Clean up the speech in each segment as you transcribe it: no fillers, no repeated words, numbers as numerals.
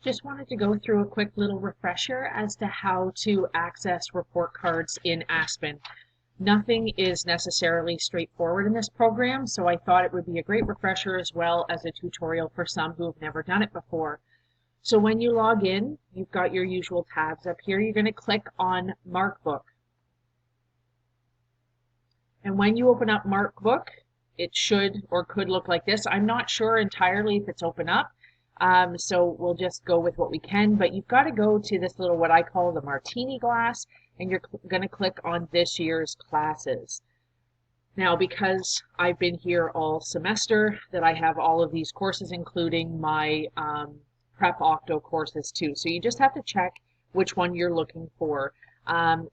Just wanted to go through a quick little refresher as to how to access report cards in Aspen. Nothing is necessarily straightforward in this program, so I thought it would be a great refresher as well as a tutorial for some who have never done it before. So when you log in, you've got your usual tabs up here. You're going to click on Markbook. And when you open up Markbook, it should or could look like this. I'm not sure entirely if it's open up. So we'll just go with what we can, but you've got to go to this little, what I call the martini glass, and you're going to click on this year's classes. Now, because I've been here all semester, that I have all of these courses, including my Prep Octo courses too. So you just have to check which one you're looking for.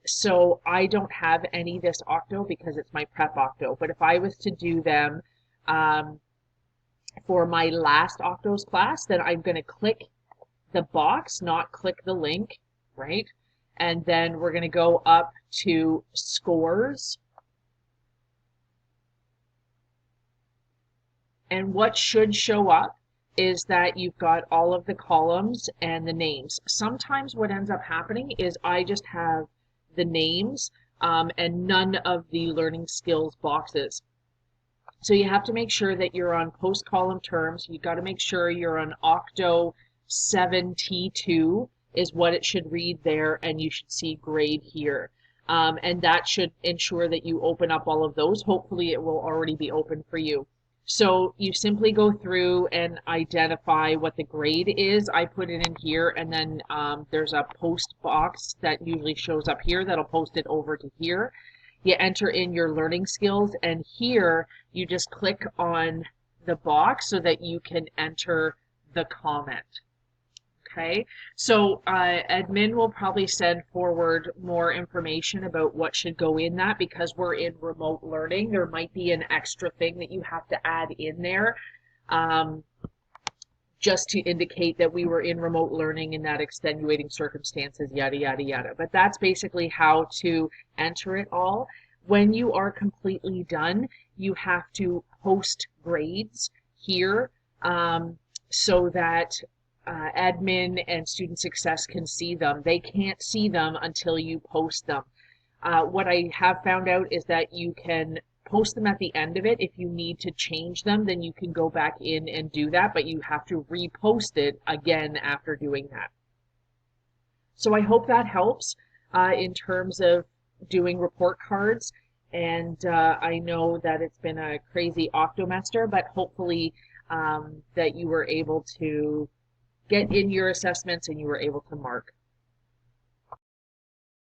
So I don't have any this Octo because it's my Prep Octo, but if I was to do them, for my last Octos class, then I'm going to click the box, not click the link, right? And then we're going to go up to scores. And what should show up is that you've got all of the columns and the names. Sometimes what ends up happening is I just have the names and none of the learning skills boxes. So you have to make sure that you're on post column terms. You've got to make sure you're on Octo 7T2 is what it should read there, and you should see grade here. And that should ensure that you open up all of those. Hopefully it will already be open for you. So you simply go through and identify what the grade is. I put it in here, and then there's a post box that usually shows up here that'll post it over to here. You enter in your learning skills, and here you just click on the box so that you can enter the comment. Okay, so admin will probably send forward more information about what should go in that, because we're in remote learning. There might be an extra thing that you have to add in there just to indicate that we were in remote learning in that extenuating circumstances, yada, yada, yada. But that's basically how to enter it all. When you are completely done, you have to post grades here so that admin and student success can see them. They can't see them until you post them. What I have found out is that you can post them at the end of it. If you need to change them, then you can go back in and do that, but you have to repost it again after doing that. So I hope that helps in terms of doing report cards. And I know that it's been a crazy Octomester, but hopefully that you were able to get in your assessments and you were able to mark.